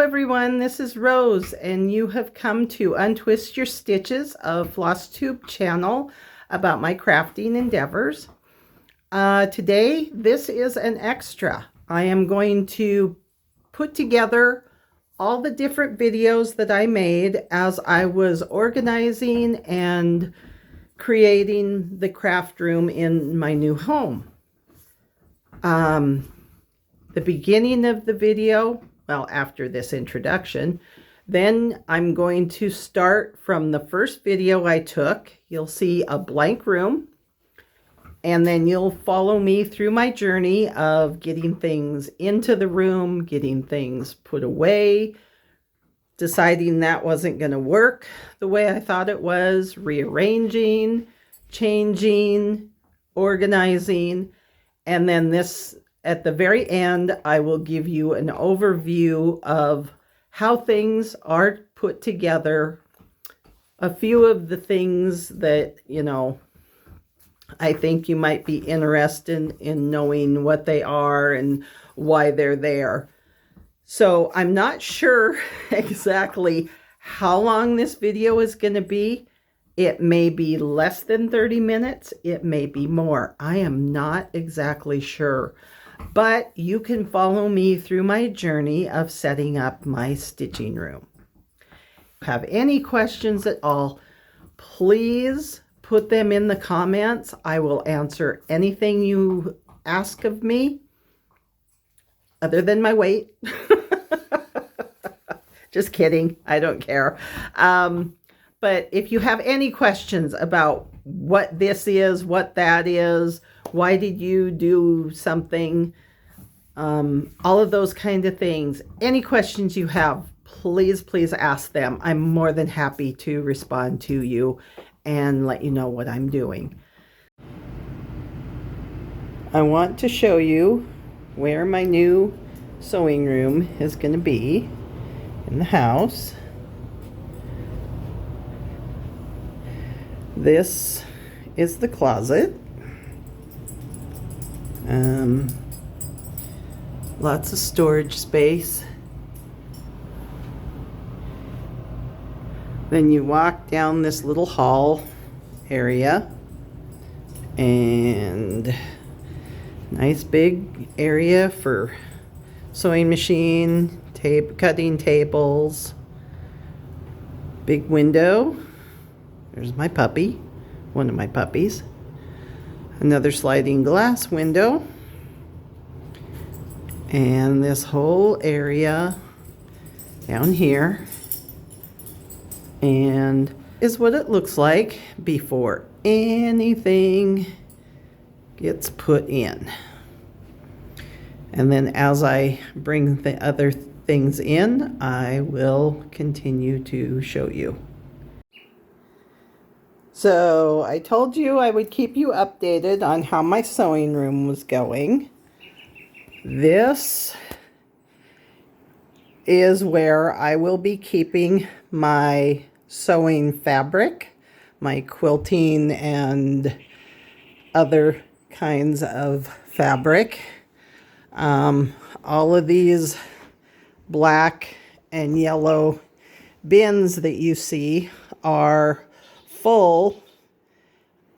everyone, this is Rose, and you have come to Untwist Your Stitches of Flosstube channel about my crafting endeavors. Today, this is an extra. I am going to put together all the different videos that I made as I was organizing and creating the craft room in my new home. The beginning of the video, well, after this introduction, then I'm going to start from the first video I took. You'll see a blank room, and then you'll follow me through my journey of getting things into the room, getting things put away, deciding that wasn't going to work the way I thought it was, rearranging, changing, organizing, and then this, at the very end, I will give you an overview of how things are put together, a few of the things that, I think you might be interested in knowing what they are and why they're there. So I'm not sure exactly how long this video is going to be. It may be less than 30 minutes. It may be more. I am not exactly sure. But you can follow me through my journey of setting up my stitching room. If you have any questions at all, please put them in the comments. I will answer anything you ask of me, other than my weight. Just kidding. I don't care. But if you have any questions about what this is, what that is, why did you do something, all of those kind of things, any questions you have, please ask them. I'm more than happy to respond to you and let you know what I'm doing. I want to show you where my new sewing room is going to be in the house. This is the closet. Lots of storage space. Then you walk down this little hall area, and nice big area for sewing machine, cutting tables, big window. There's my puppy, one of my puppies. Another sliding glass window. And this whole area down here, and is what it looks like before anything gets put in. And then as I bring the other things in, I will continue to show you. So I told you I would keep you updated on how my sewing room was going. This is where I will be keeping my sewing fabric, my quilting and other kinds of fabric. All of these black and yellow bins that you see are full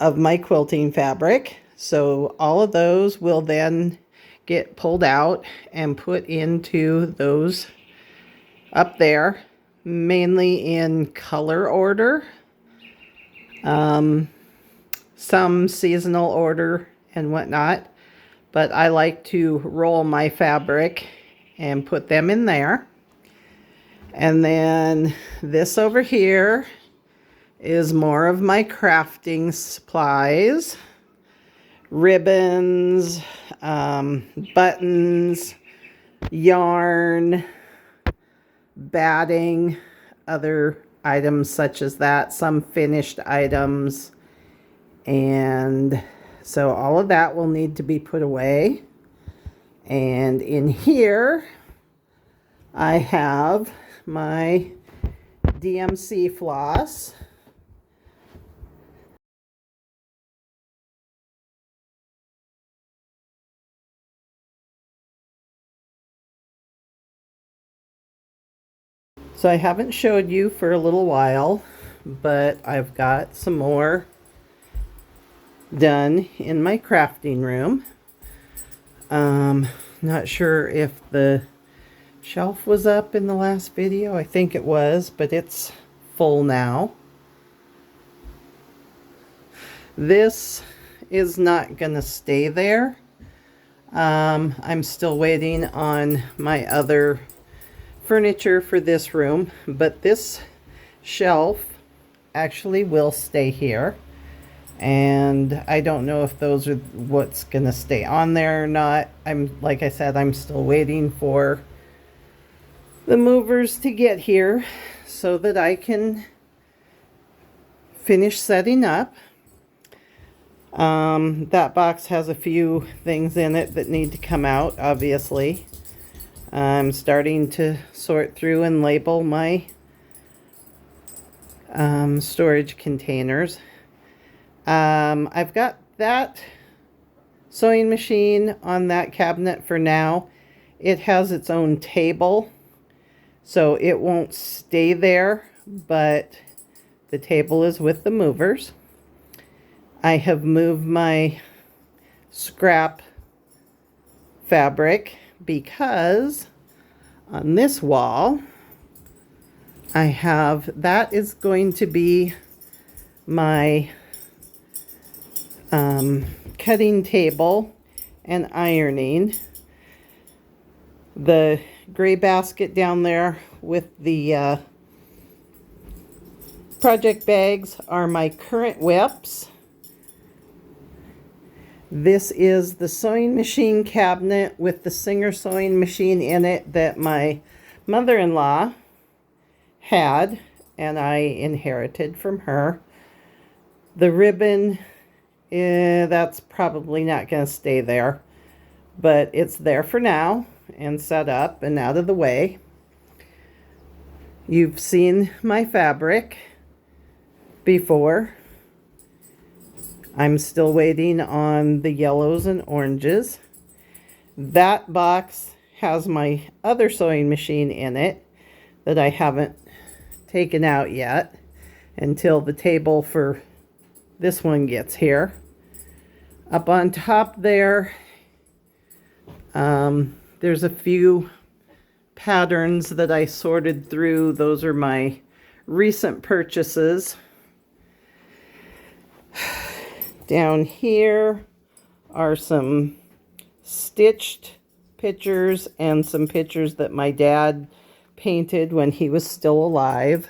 of my quilting fabric. So all of those will then get pulled out and put into those up there, mainly in color order, some seasonal order and whatnot, but I like to roll my fabric and put them in there. And then this over here is more of my crafting supplies, ribbons, buttons, yarn, batting, other items such as that, some finished items. And so all of that will need to be put away. And in here, I have my DMC floss. So I haven't showed you for a little while, but I've got some more done in my crafting room. Not sure if the shelf was up in the last video. I think it was, but it's full now. This is not gonna stay there. I'm still waiting on my other furniture for this room, but this shelf actually will stay here. And I don't know if those are what's gonna stay on there or not. Like I said, I'm still waiting for the movers to get here so that I can finish setting up. That box has a few things in it that need to come out, obviously. I'm starting to sort through and label my storage containers. I've got that sewing machine on that cabinet for now. It has its own table, so it won't stay there, but the table is with the movers. I have moved my scrap fabric because on this wall that is going to be my cutting table and ironing. The gray basket down there with the project bags are my current whips. This is the sewing machine cabinet with the Singer sewing machine in it that my mother-in-law had and I inherited from her. The ribbon, that's probably not going to stay there, but it's there for now and set up and out of the way. You've seen my fabric before. I'm still waiting on the yellows and oranges. That box has my other sewing machine in it that I haven't taken out yet until the table for this one gets here. Up on top there, there's a few patterns that I sorted through. Those are my recent purchases. Down here are some stitched pictures and some pictures that my dad painted when he was still alive.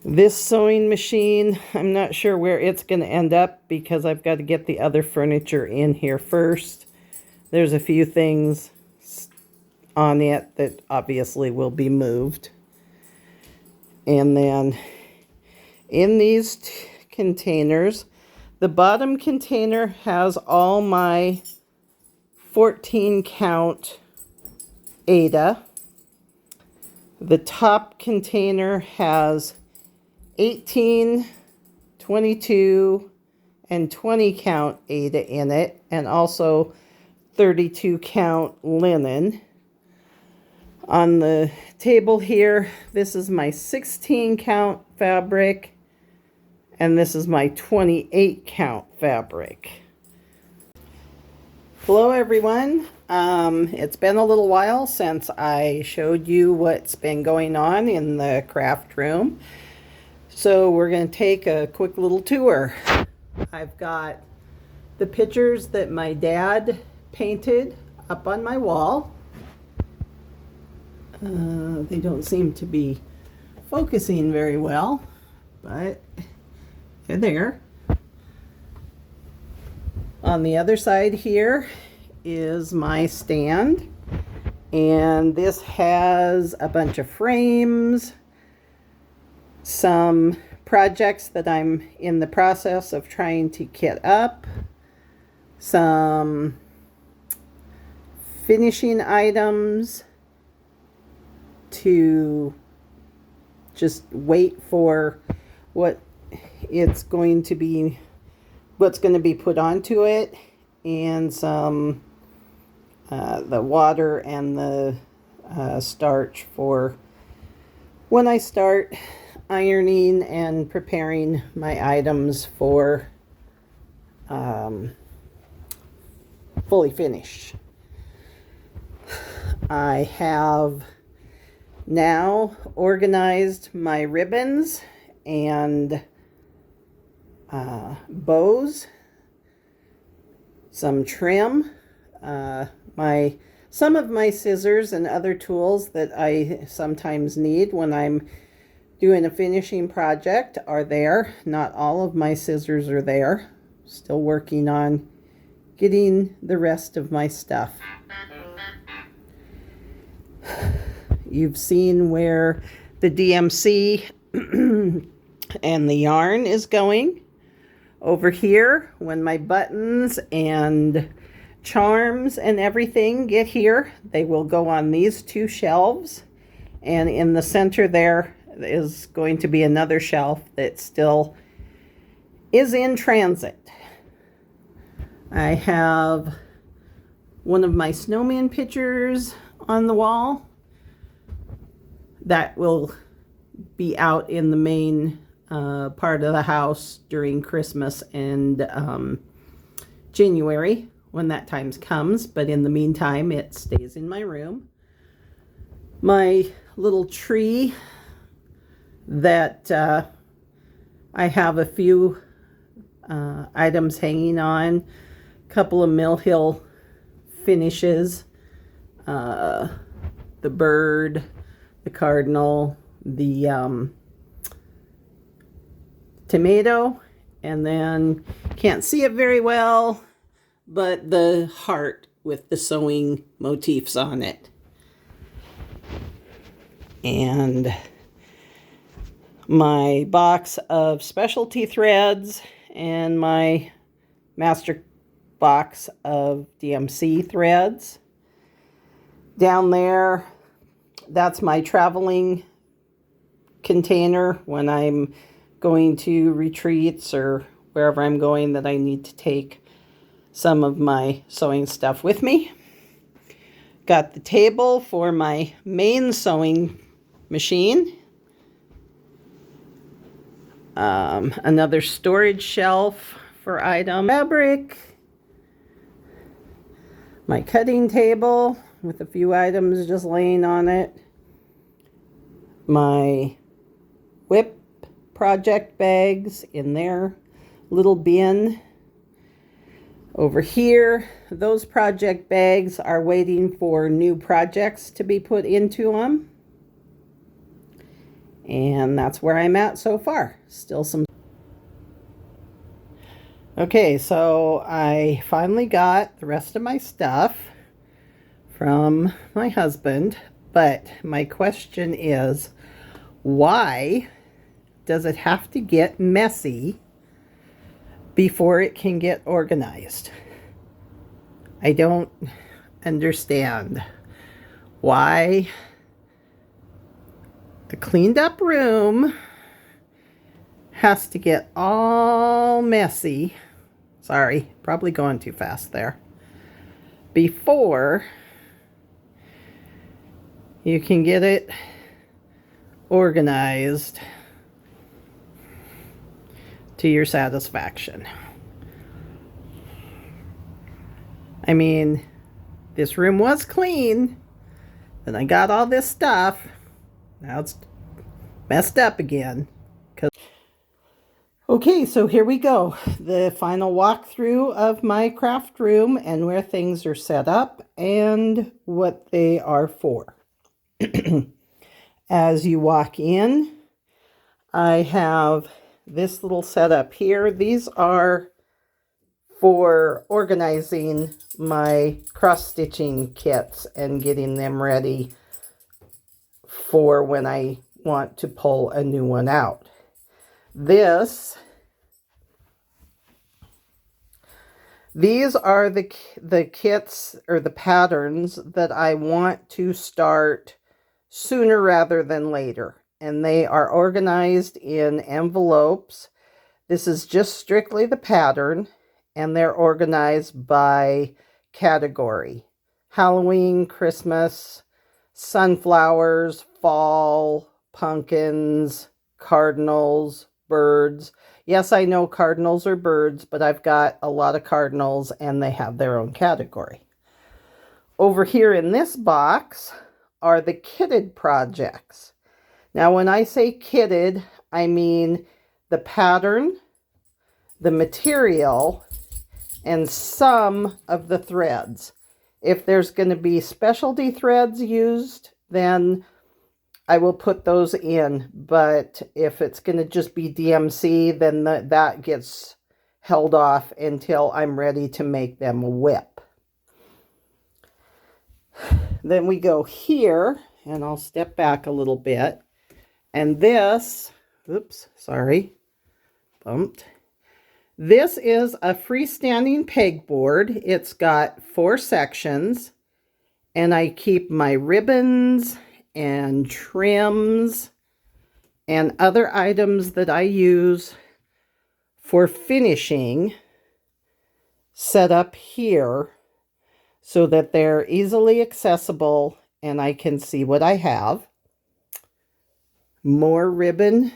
This sewing machine, I'm not sure where it's going to end up because I've got to get the other furniture in here first. There's a few things on it that obviously will be moved. And then in these containers, the bottom container has all my 14 count Aida. The top container has 18, 22, and 20 count Aida in it, and also 32 count linen. On the table here, this is my 16 count fabric, and this is my 28 count fabric. Hello everyone. It's been a little while since I showed you what's been going on in the craft room. So we're going to take a quick little tour. I've got the pictures that my dad painted up on my wall. They don't seem to be focusing very well, but they're there. On the other side here is my stand, and this has a bunch of frames, some projects that I'm in the process of trying to kit up, some finishing items to just wait for what's going to be put onto it, and some the water and the starch for when I start ironing and preparing my items for fully finished. I have now organized my ribbons and bows, some trim, some of my scissors and other tools that I sometimes need when I'm doing a finishing project are there. Not all of my scissors are there. Still working on getting the rest of my stuff. You've seen where the DMC and the yarn is going. Over here, when my buttons and charms and everything get here, they will go on these two shelves. And in the center there is going to be another shelf that still is in transit. I have one of my snowman pictures on the wall that will be out in the main part of the house during Christmas and January when that time comes, but in the meantime it stays in my room. My little tree that I have a few items hanging on, a couple of Mill Hill finishes, the bird, the cardinal, the tomato, and then can't see it very well, but the heart with the sewing motifs on it. And my box of specialty threads and my master box of DMC threads. Down there, that's my traveling container when I'm going to retreats or wherever I'm going that I need to take some of my sewing stuff with me. Got the table for my main sewing machine. Another storage shelf for item fabric. My cutting table with a few items just laying on it. My whip project bags in their little bin. Over here, those project bags are waiting for new projects to be put into them. And that's where I'm at so far. Still some. Okay, so I finally got the rest of my stuff from my husband, but my question is, why does it have to get messy before it can get organized? I don't understand why a cleaned up room has to get all messy. Sorry, probably going too fast there. Before you can get it organized to your satisfaction. I mean, this room was clean, and I got all this stuff. Now it's messed up again. Okay, so here we go. The final walkthrough of my craft room and where things are set up and what they are for. As you walk in, I have this little setup here. These are for organizing my cross-stitching kits and getting them ready for when I want to pull a new one out. These are the kits or the patterns that I want to start sooner rather than later. And they are organized in envelopes. This is just strictly the pattern, and they're organized by category. Halloween, Christmas, sunflowers, fall, pumpkins, cardinals, birds. Yes, I know cardinals are birds, but I've got a lot of cardinals and they have their own category. Over here in this box are the kitted projects. Now, when I say kitted, I mean the pattern, the material, and some of the threads. If there's going to be specialty threads used, then I will put those in. But if it's going to just be DMC, then that gets held off until I'm ready to make them a whip. Then we go here, and I'll step back a little bit. And this, oops, sorry, bumped. This is a freestanding pegboard. It's got 4 sections, and I keep my ribbons and trims and other items that I use for finishing set up here so that they're easily accessible and I can see what I have. More ribbon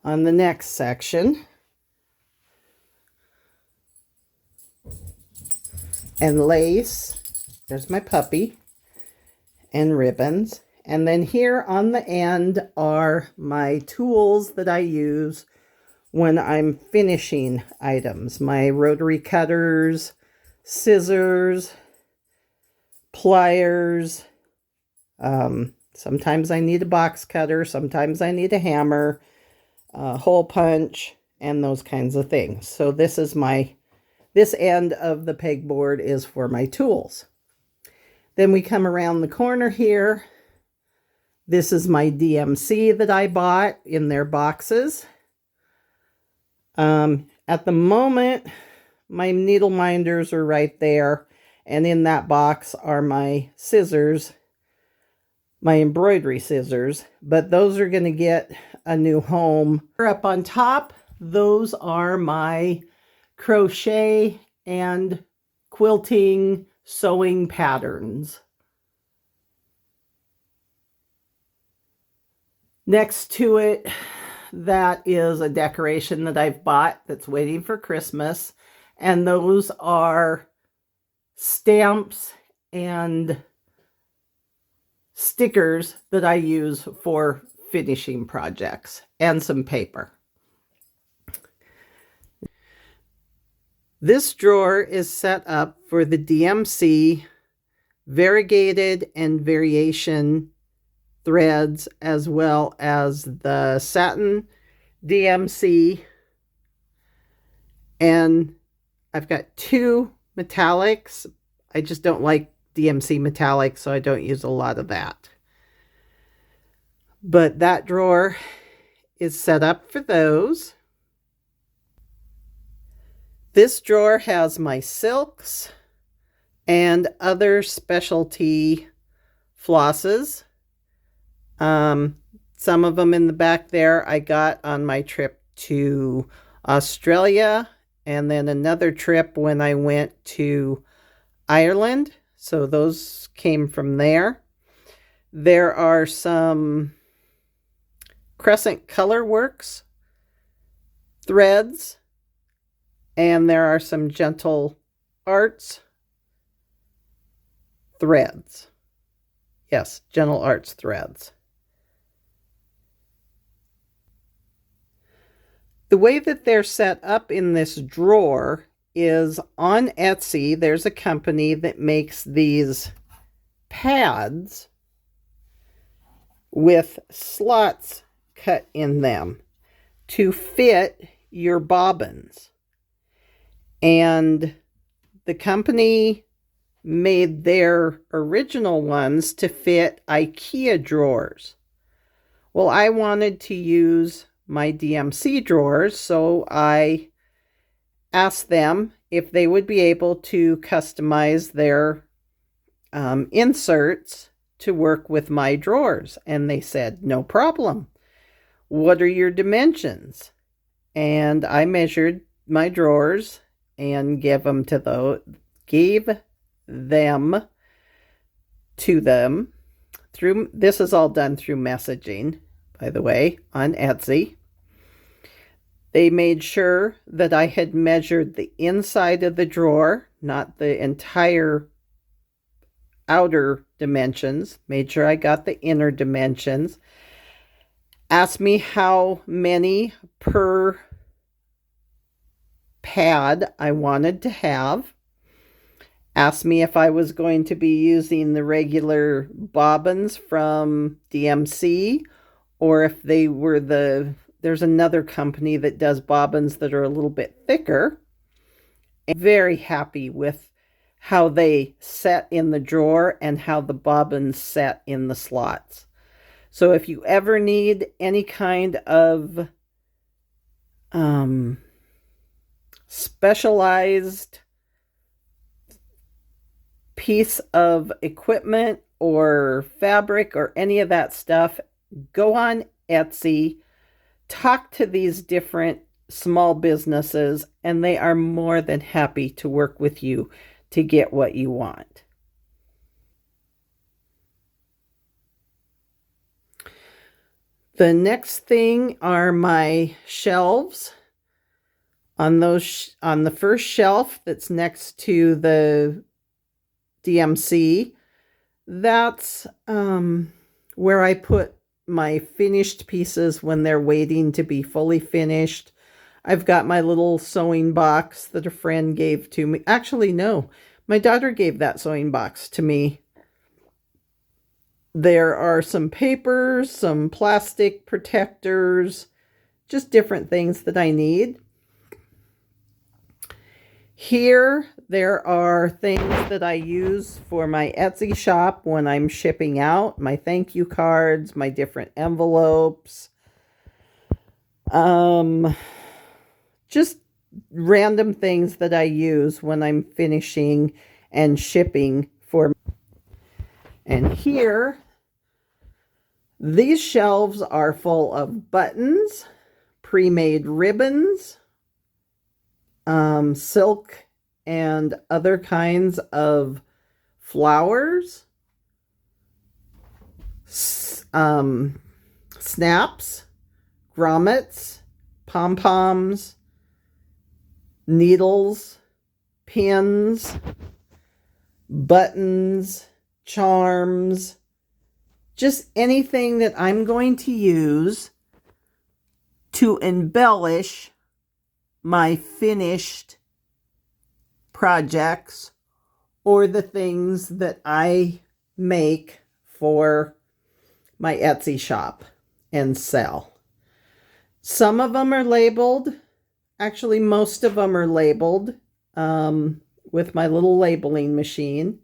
on the next section. And lace, there's my puppy, and ribbons. And then here on the end are my tools that I use when I'm finishing items. My rotary cutters, scissors, pliers. Sometimes I need a box cutter, sometimes I need a hammer, hole punch, and those kinds of things. So this end of the pegboard is for my tools. Then we come around the corner here. This is my DMC that I bought in their boxes. At the moment, my needle minders are right there. And in that box are my scissors, my embroidery scissors. But those are going to get a new home. Up on top, those are my crochet and quilting sewing patterns. Next to it, that is a decoration that I've bought that's waiting for Christmas. And those are stamps and stickers that I use for finishing projects, and some paper. This drawer is set up for the DMC variegated and variation threads, as well as the satin DMC. And I've got 2 metallics. I just don't like DMC metallic, so I don't use a lot of that. But that drawer is set up for those. This drawer has my silks and other specialty flosses. Some of them in the back there I got on my trip to Australia, and then another trip when I went to Ireland. So those came from there. There are some Crescent Color Works threads, and there are some Gentle Arts threads. Yes, Gentle Arts threads. The way that they're set up in this drawer is on Etsy. There's a company that makes these pads with slots cut in them to fit your bobbins. And the company made their original ones to fit IKEA drawers. Well, I wanted to use my DMC drawers, so I asked them if they would be able to customize their inserts to work with my drawers. And they said, no problem. What are your dimensions? And I measured my drawers and gave them to them through, this is all done through messaging. by the way, on Etsy. They made sure that I had measured the inside of the drawer, not the entire outer dimensions. Made sure I got the inner dimensions. Asked me how many per pad I wanted to have. Asked me if I was going to be using the regular bobbins from DMC or if they were there's another company that does bobbins that are a little bit thicker. I'm very happy with how they set in the drawer and how the bobbins set in the slots. So if you ever need any kind of specialized piece of equipment or fabric or any of that stuff, go on Etsy, talk to these different small businesses, and they are more than happy to work with you to get what you want. The next thing are my shelves. On the first shelf that's next to the DMC, that's where I put my finished pieces when they're waiting to be fully finished. I've got my little sewing box that a friend gave to me. Actually, no, my daughter gave that sewing box to me. There are some papers, some plastic protectors, just different things that I need. Here, there are things that I use for my Etsy shop when I'm shipping out, my thank you cards, my different envelopes, just random things that I use when I'm finishing and shipping for. And here, these shelves are full of buttons, pre-made ribbons, silk and other kinds of flowers, snaps, grommets, pom-poms, needles, pins, buttons, charms, just anything that I'm going to use to embellish my finished projects or the things that I make for my Etsy shop and sell. Some of them are labeled. Actually, most of them are labeled with my little labeling machine.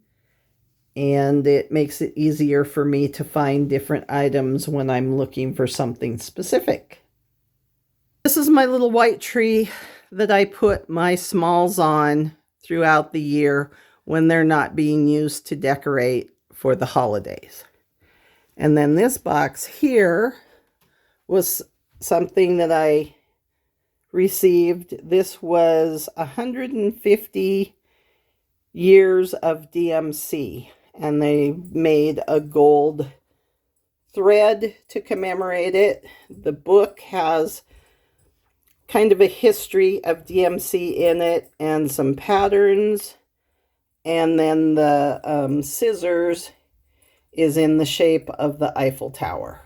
And it makes it easier for me to find different items when I'm looking for something specific. This is my little white tree that I put my smalls on throughout the year when they're not being used to decorate for the holidays. And then this box here was something that I received. This was 150 years of DMC, and they made a gold thread to commemorate it. The book has kind of a history of DMC in it and some patterns, and then the scissors is in the shape of the Eiffel Tower,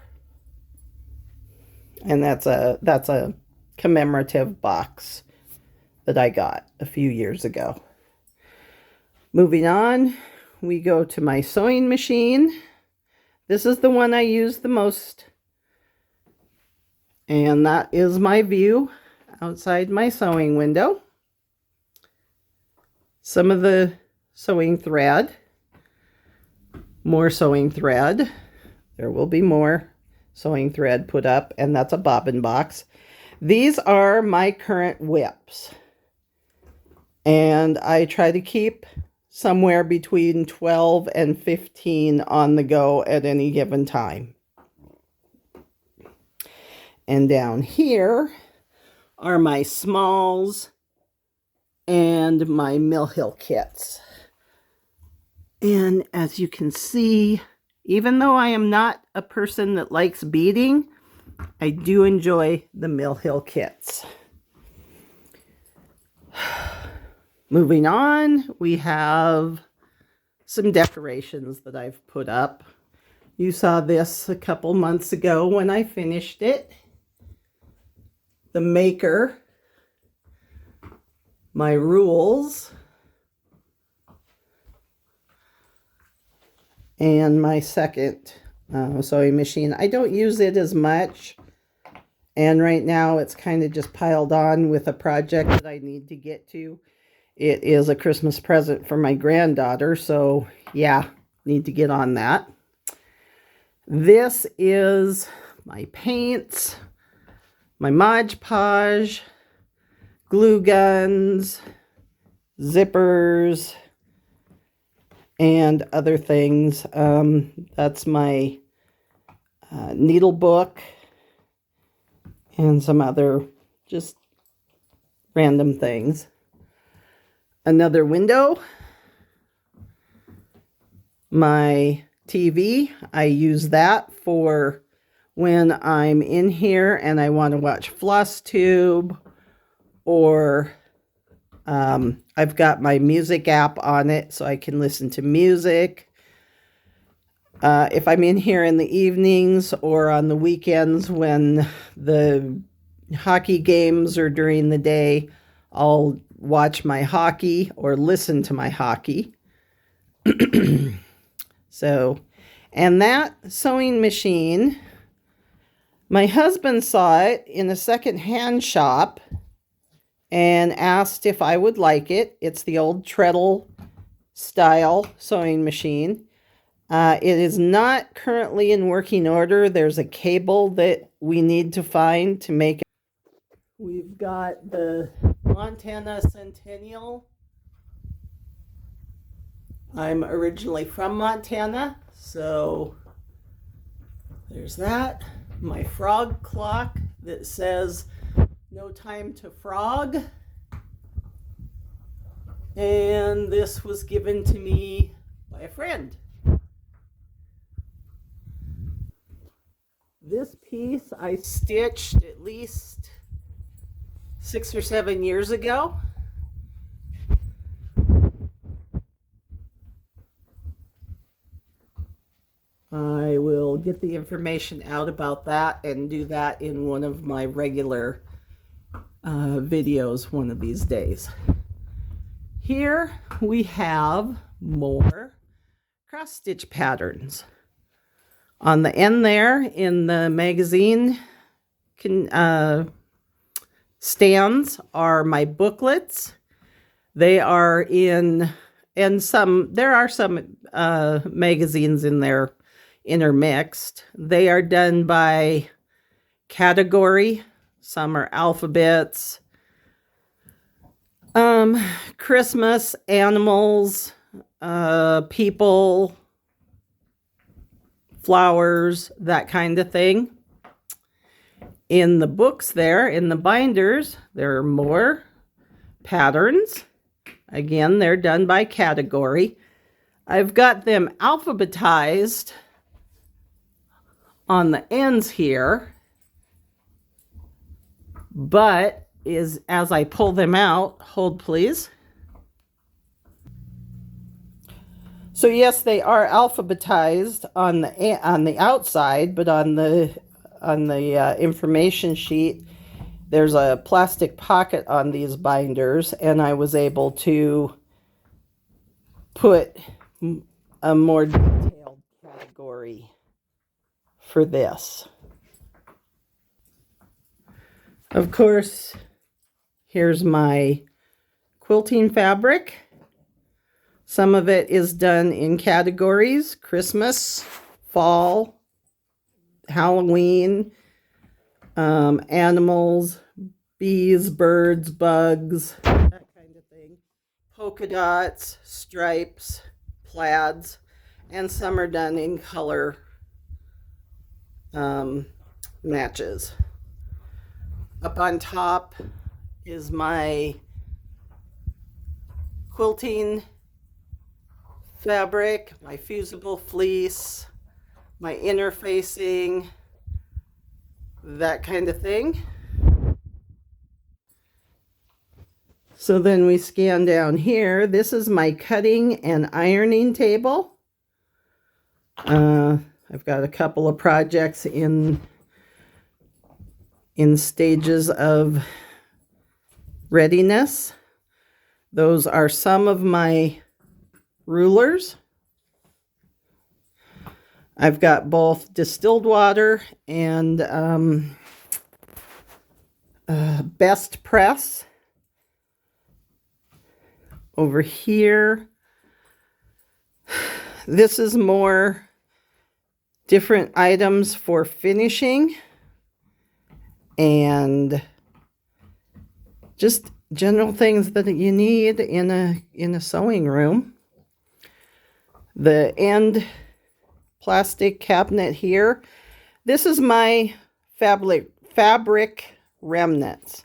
and that's a commemorative box that I got a few years ago. Moving on, we go to my sewing machine. This is the one I use the most, and that is my view outside my sewing window. Some of the sewing thread, more sewing thread. There will be more sewing thread put up, and that's a bobbin box. These are my current whips, and I try to keep somewhere between 12 and 15 on the go at any given time. And down here are my smalls and my Mill Hill kits. And as you can see, even though I am not a person that likes beading, I do enjoy the Mill Hill kits. Moving on, we have some decorations that I've put up. You saw this a couple months ago when I finished it. The maker, my rules, and my second sewing machine. I don't use it as much, and right now it's kind of just piled on with a project that I need to get to. It is a Christmas present for my granddaughter, so yeah, need to get on that. This is my paints, my Mod Podge, glue guns, zippers, and other things. That's my needle book and some other just random things. Another window, my TV. I use that for when I'm in here and I want to watch Flosstube, or I've got my music app on it so I can listen to music. If I'm in here in the evenings or on the weekends when the hockey games are during the day, I'll watch my hockey or listen to my hockey. So, and that sewing machine, my husband saw it in a secondhand shop and asked if I would like it. It's the old treadle style sewing machine. It is not currently in working order. There's a cable that we need to find to make it. We've got the Montana Centennial. I'm originally from Montana, so there's that. My frog clock that says no time to frog. And this was given to me by a friend. This piece I stitched at least 6 or 7 years ago. I will get the information out about that and do that in one of my regular videos one of these days. Here we have more cross stitch patterns. On the end there in the magazine stands are my booklets. They are in, and there are some magazines in there intermixed. They are done by category. Some are alphabets, Christmas, animals, people, flowers, that kind of thing. In the books there, in the binders, there are more patterns. Again, they're done by category. I've got them alphabetized on the ends here, but as I pull them out, hold please. So yes, they are alphabetized on the outside, but on the information sheet, there's a plastic pocket on these binders, and I was able to put a more detailed category for this. Of course, here's my quilting fabric. Some of it is done in categories: Christmas, fall, Halloween, animals, bees, birds, bugs, that kind of thing. Polka dots, stripes, plaids, and some are done in color matches. Up on top is my quilting fabric, my fusible fleece, my interfacing, that kind of thing. So then we scan down here. This is my cutting and ironing table. I've got a couple of projects in stages of readiness. Those are some of my rulers. I've got both distilled water and best press. Over here, this is more different items for finishing and just general things that you need in a sewing room. The end plastic cabinet here. This is my fabric remnants.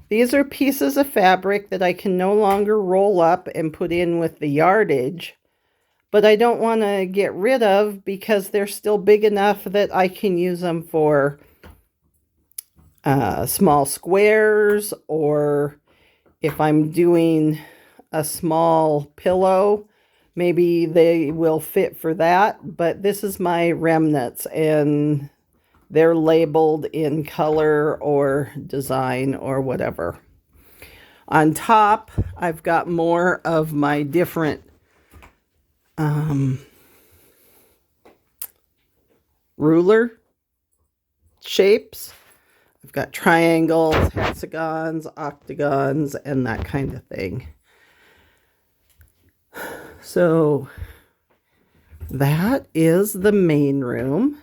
These are pieces of fabric that I can no longer roll up and put in with the yardage, but I don't want to get rid of because they're still big enough that I can use them for small squares, or if I'm doing a small pillow, maybe they will fit for that. But this is my remnants, and they're labeled in color or design or whatever. On top, I've got more of my different ruler shapes. I've got triangles, hexagons, octagons, and that kind of thing. So that is the main room.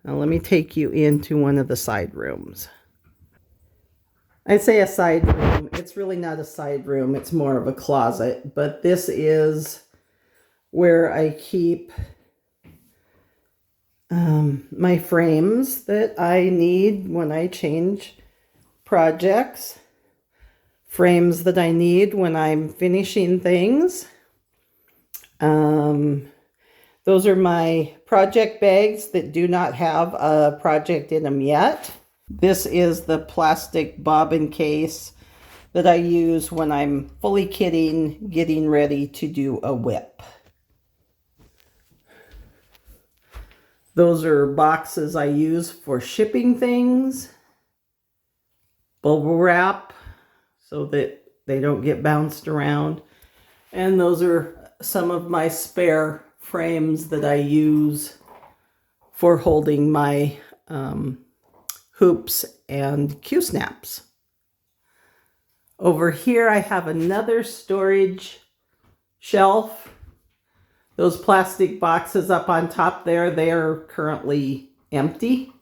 Now let me take you into one of the side rooms. I say a side room. It's really not a side room. It's more of a closet. But this is where I keep my frames that I need when I change projects. Frames that I need when I'm finishing things. Those are my project bags that do not have a project in them yet. This is the plastic bobbin case that I use when I'm fully kitting, getting ready to do a whip. Those are boxes I use for shipping things. Bubble wrap so that they don't get bounced around. And those are some of my spare frames that I use for holding my hoops and Q-snaps. Over here I have another storage shelf. Those plastic boxes up on top there, they are currently empty.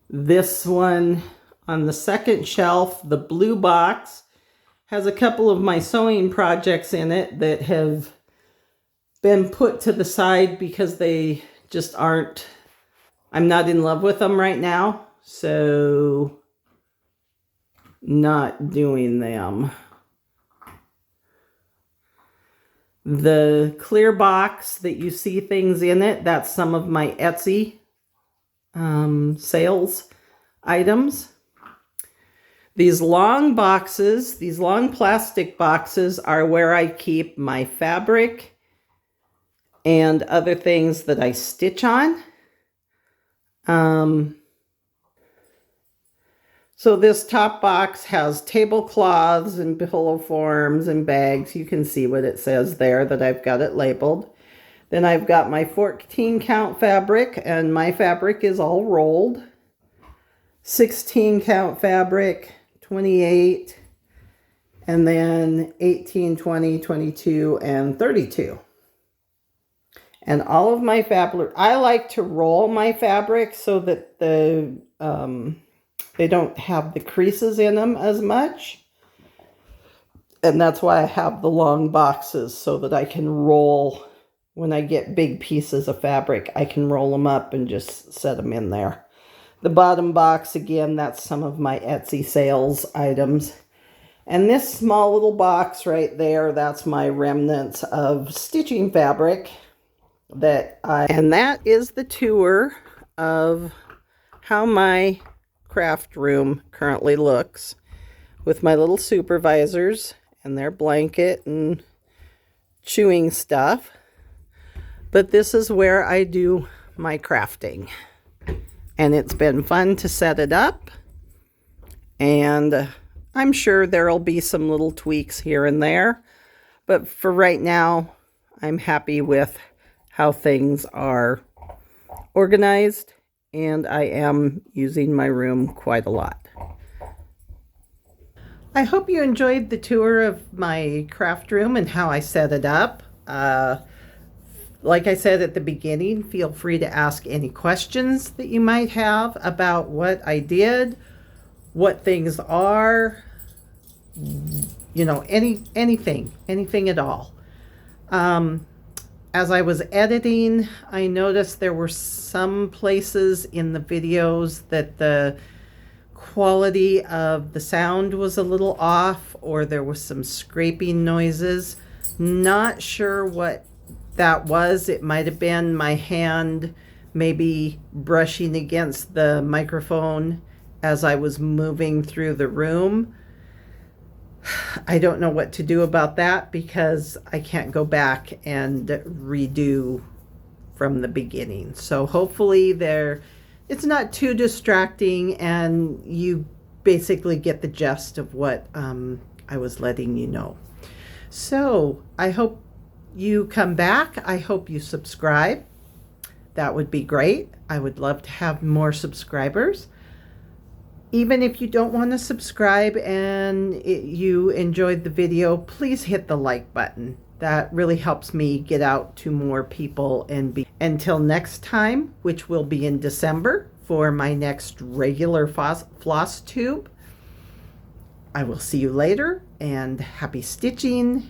This one on the second shelf, the blue box, has a couple of my sewing projects in it that have been put to the side because they just aren't, I'm not in love with them right now, so not doing them. The clear box that you see things in it, that's some of my Etsy sales items. These long boxes, these long plastic boxes, are where I keep my fabric and other things that I stitch on. So this top box has tablecloths and pillow forms and bags. You can see what it says there that I've got it labeled. Then I've got my 14 count fabric, and my fabric is all rolled. 16 count fabric, 28, and then 18, 20, 22, and 32. And all of my fabric, I like to roll my fabric so that they don't have the creases in them as much. And that's why I have the long boxes, so that I can roll. When I get big pieces of fabric, I can roll them up and just set them in there. The bottom box, again, that's some of my Etsy sales items. And this small little box right there, that's my remnants of stitching fabric. And that is the tour of how my craft room currently looks, with my little supervisors and their blanket and chewing stuff. But this is where I do my crafting. And it's been fun to set it up. And I'm sure there'll be some little tweaks here and there. But for right now, I'm happy with how things are organized. And I am using my room quite a lot. I hope you enjoyed the tour of my craft room and how I set it up. Like I said at the beginning, feel free to ask any questions that you might have about what I did, what things are, you know, anything at all. As I was editing, I noticed there were some places in the videos that the quality of the sound was a little off, or there was some scraping noises. Not sure what that was. It might have been my hand maybe brushing against the microphone as I was moving through the room. I don't know what to do about that because I can't go back and redo from the beginning. So hopefully it's not too distracting and you basically get the gist of what I was letting you know. So I hope you come back. I hope you subscribe. That would be great. I would love to have more subscribers. Even if you don't want to subscribe and you enjoyed the video, please hit the like button. That really helps me get out to more people. Until next time, which will be in December for my next regular Flosstube, I will see you later, and happy stitching.